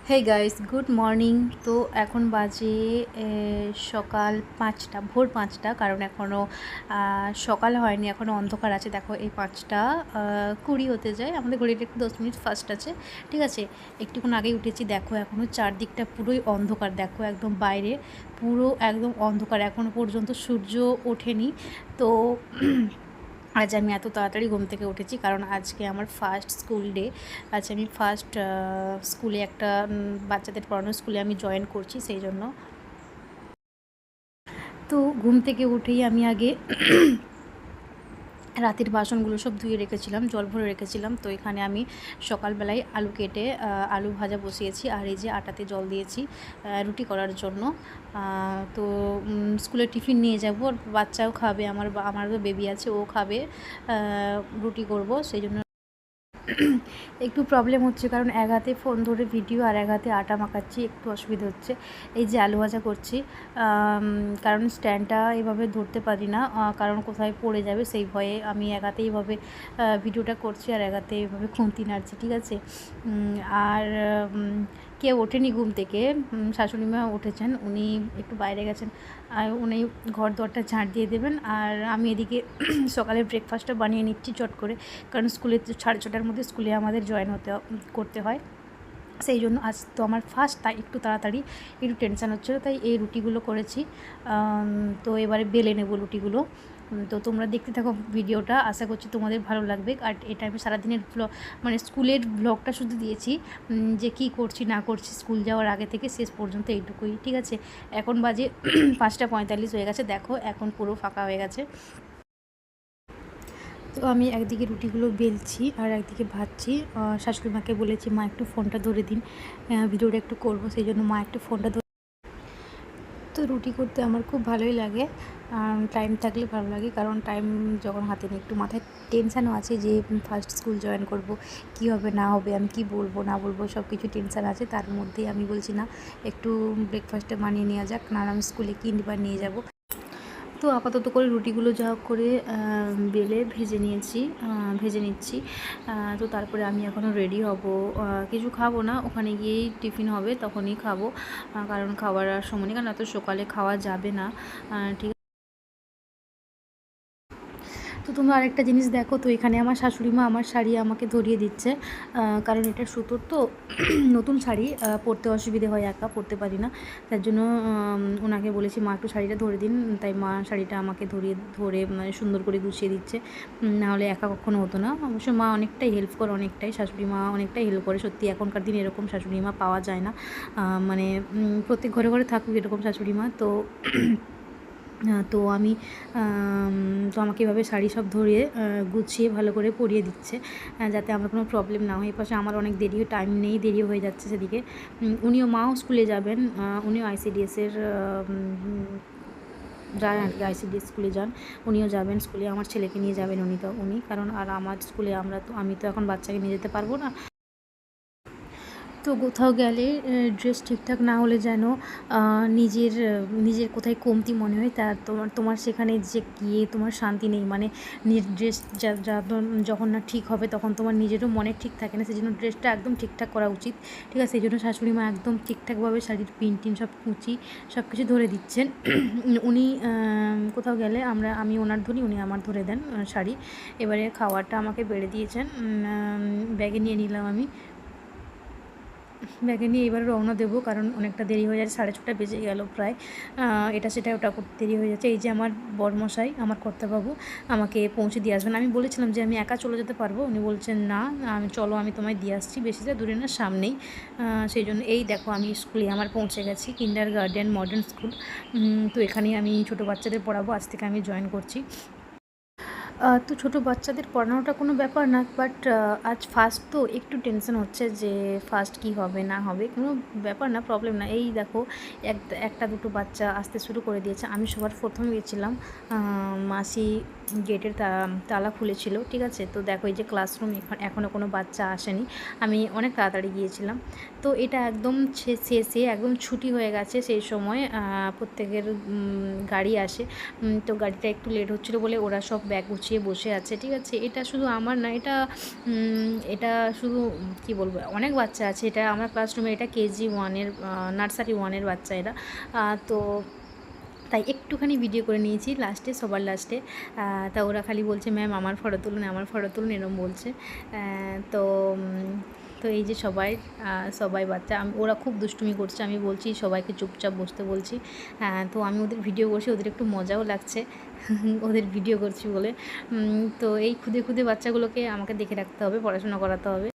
Hey guys, good morning. তো এখন বাজে সকাল 5টা, ভোর 5টা, কারণ এখনও সকাল হয়নি, এখনও অন্ধকার আছে। দেখো, এই 5টা 20 হতে যায়, আমাদের ঘড়িটা একটু 10 মিনিট ফাস্ট আছে, ঠিক আছে। একটুক্ষণ আগেই উঠেছি। দেখো, এখনও চারদিকটা পুরোই অন্ধকার। দেখো, একদম বাইরে পুরো একদম অন্ধকার, এখনও পর্যন্ত সূর্য ওঠেনি। তো আজ আমি এত তাড়াতাড়ি ঘুম থেকে উঠেছি কারণ আজকে আমার ফার্স্ট স্কুল ডে। আজ আমি ফার্স্ট স্কুলে, একটা বাচ্চাদের পড়ানোর স্কুলে আমি জয়েন করছি, সেই জন্য। তো ঘুম থেকে উঠেই আমি আগে রাতের বাসনগুলো সব ধুয়ে রেখেছিলাম, জল ভরে রেখেছিলাম। তো এখানে আমি সকালবেলায় আলু কেটে আলু ভাজা বসিয়েছি, আর এই যে আটাতে জল দিয়েছি রুটি করার জন্য। তো স্কুলে টিফিন নিয়ে যাব, বাচ্চাও খাবে, আমারও বেবি আছে, ও খাবে। রুটি করব, সেই জন্য একটু প্রবলেম হচ্ছে, কারণ এক হাতে ফোন ধরে ভিডিও আর এক হাতে আটা মাখাচ্ছি, একটু অসুবিধা হচ্ছে। এই যে আলু ভাজা করছি, কারণ স্ট্যান্ডটা এভাবে ধরতে পারি না, কারণ কোথায় পড়ে যাবে সেই ভয়ে আমি এক হাতে এইভাবে ভিডিওটা করছি আর এক হাতে এইভাবে খুন্তি নাড়ছি, ঠিক আছে। আর কেউ ওঠেনি ঘুম থেকে, শাশুড়ি মা উঠেছেন, উনি একটু বাইরে গেছেন, আর উনি ঘর দরটা ঝাঁট দিয়ে দেবেন। আর আমি এদিকে সকালে ব্রেকফাস্টটা বানিয়ে নিচ্ছি চট করে, কারণ স্কুলে 6:30টার মধ্যে স্কুলে আমাদের জয়েন করতে হয়। সেই জন্য আজ তো আমার ফার্স্ট, তাই একটু তাড়াতাড়ি, একটু টেনশান হচ্ছিলো, তাই এই রুটিগুলো করেছি। তো এবারে বেলে নেব রুটিগুলো। তো তোমরা দেখতে থাকো ভিডিওটা, আশা করছি তোমাদের ভালো লাগবে। আর এটা আমি সারাদিনের মানে স্কুলের ব্লগটা শুধু দিয়েছি, যে কী করছি না করছি স্কুল যাওয়ার আগে থেকে শেষ পর্যন্ত এইটুকুই, ঠিক আছে। এখন বাজে 5টা 45 হয়ে গেছে। দেখো, এখন পুরো ফাঁকা হয়ে গেছে। তো আমি একদিকে রুটিগুলো বেলছি আর একদিকে ভাজছি। শাশুড়ি মাকে বলেছি, মা একটু ফোনটা ধরে দিন, ভিডিওটা একটু করবো, সেই জন্য মা একটু ফোনটা ধরে। তো রুটি করতে আমার খুব ভালোই লাগে, টাইম থাকলে ভালো লাগে, কারণ টাইম যখন হাতে নিয়ে একটু মাথায় টেনশানও আছে যে ফার্স্ট স্কুল জয়েন করব, কী হবে না হবে, আমি কি বলবো না বলবো, সব কিছু টেনশান আছে। তার মধ্যেই আমি বলছি না, একটু ব্রেকফাস্টে বানিয়ে নেওয়া যাক, না আমি স্কুলে কিনবার নিয়ে যাব। তো আপাতত করে রুটিগুলো যা হোক করে বেলে ভেজে নিচ্ছি। তো তারপরে আমি এখনও রেডি হব, কিছু খাবো না, ওখানে গিয়েই টিফিন হবে, তখনই খাবো, কারণ খাবার আর সময় নেই, কারণ এত সকালে খাওয়া যাবে না, ঠিক। তো তোমরা আরেকটা জিনিস দেখো, তো এখানে আমার শাশুড়ি মা আমার শাড়ি আমাকে ধরিয়ে দিচ্ছে, কারণ এটা সুতোর তো নতুন শাড়ি, পরতে অসুবিধে হয়, একা পরতে পারি না, তার জন্য ওনাকে বলেছি, মা একটু শাড়িটা ধরে দিন। তাই মা শাড়িটা আমাকে ধরে মানে সুন্দর করে গুছিয়ে দিচ্ছে, নাহলে একা কখনো হতো না। অবশ্য মা অনেকটাই হেল্প করে, অনেকটাই, শাশুড়ি মা অনেকটাই হেল্প করে। সত্যি এখনকার দিনে এরকম শাশুড়ি মা পাওয়া যায় না, মানে প্রত্যেক ঘরে ঘরে থাকুক এরকম শাশুড়ি মা। তো তো আমি তো আমাকে এভাবে শাড়ি সব ধরিয়ে গুছিয়ে ভালো করে পরিয়ে দিচ্ছে, যাতে আমার কোনো প্রবলেম না হয়। এপাশে আমার অনেক টাইম নেই, দেরিও হয়ে যাচ্ছে সেদিকে। মাও স্কুলে যাবেন, উনিও আইসিডিএসের যান আর কি, আইসিডিএস স্কুলে যান, উনিও যাবেন স্কুলে, আমার ছেলেকে নিয়ে যাবেন উনি, কারণ আর আমার স্কুলে আমি তো এখন বাচ্চাকে নিয়ে যেতে পারবো না। তো কোথাও গেলে ড্রেস ঠিকঠাক না হলে যেন নিজের কোথায় কমতি মনে হয়, তা তোমার সেখানে যে গিয়ে তোমার শান্তি নেই, মানে নিজের ড্রেস যখন না ঠিক হবে, তখন তোমার নিজেরও মনে ঠিক থাকে না, সেই জন্য ড্রেসটা একদম ঠিকঠাক করা উচিত, ঠিক আছে। সেই জন্য শাশুড়ি মা একদম ঠিকঠাকভাবে শাড়ির পিন সব কুচি সব কিছু ধরে দিচ্ছেন। উনি কোথাও গেলে আমি ওনার ধরি, উনি আমার ধরে দেন শাড়ি। এবারে খাওয়ারটা আমাকে বেড়ে দিয়েছেন, ব্যাগে নিয়ে নিলাম আমি, ব্যাগে নিয়ে এবার রওনা দেবো, কারণ অনেকটা দেরি হয়ে যাচ্ছে, 6:30 বেজে গেল প্রায়। এটা সেটা ওটা করতে দেরি হয়ে যাচ্ছে। এই যে আমার বরমশাই, আমার কর্তাবাবু আমাকে পৌঁছে দিয়ে আসবেন। আমি বলেছিলাম যে আমি একা চলে যেতে পারবো, উনি বলছেন না, চলো আমি তোমায় দিয়ে আসছি, বেশিটা দূরে না, সামনেই। সেই জন্য এই দেখো, আমি স্কুলে আমার পৌঁছে গেছি, কিন্ডারগার্টেন মডার্ন স্কুল। তো এখানেই আমি ছোটো বাচ্চাদের পড়াবো, আজ থেকে আমি জয়েন করছি। তো ছোটো বাচ্চাদের পড়ানোটা কোনো ব্যাপার না, বাট আজ ফার্স্ট তো একটু টেনশন হচ্ছে যে ফার্স্ট কী হবে না হবে, কোনো ব্যাপার না, প্রবলেম না। এই দেখো, একটা দুটো বাচ্চা আসতে শুরু করে দিয়েছে। আমি সবার প্রথম গেছিলাম, মাসি গেটের তালা খুলেছিল, ঠিক আছে। তো দেখো এই যে ক্লাসরুম, এখনও কোনো বাচ্চা আসেনি, আমি অনেক তাড়াতাড়ি গিয়েছিলাম। তো এটা একদম শেষে একদম ছুটি হয়ে গেছে, সেই সময় প্রত্যেকের গাড়ি আসে। তো গাড়িটা একটু লেট হচ্ছিলো বলে ওরা সব ব্যাগ গুছিয়ে বসে আছে, ঠিক আছে। এটা শুধু আমার না, এটা শুধু কি বলবো, অনেক বাচ্চা আছে। এটা আমার ক্লাসরুমে, এটা কেজি 1-এর নার্সারি 1-এর বাচ্চা এরা। তো তাই একটুখানি ভিডিও করে নিয়েছি লাস্টে, সবার লাস্টে। তা ওরা খালি বলছে ম্যাম আমার ফটো তুলুন, আমার ফটো তুলুন, এরম বলছে। তো তো এই যে সবাই বাচ্চা, ওরা খুব দুষ্টুমি করছে, আমি বলছি সবাইকে চুপচাপ বসতে বলছি। তো আমি ওদের ভিডিও করছি, ওদের একটু মজাও লাগছে ওদের ভিডিও করছি বলে। তো এই খুদে বাচ্চাগুলোকে আমাকে দেখে রাখতে হবে, পড়াশোনা করাতে হবে।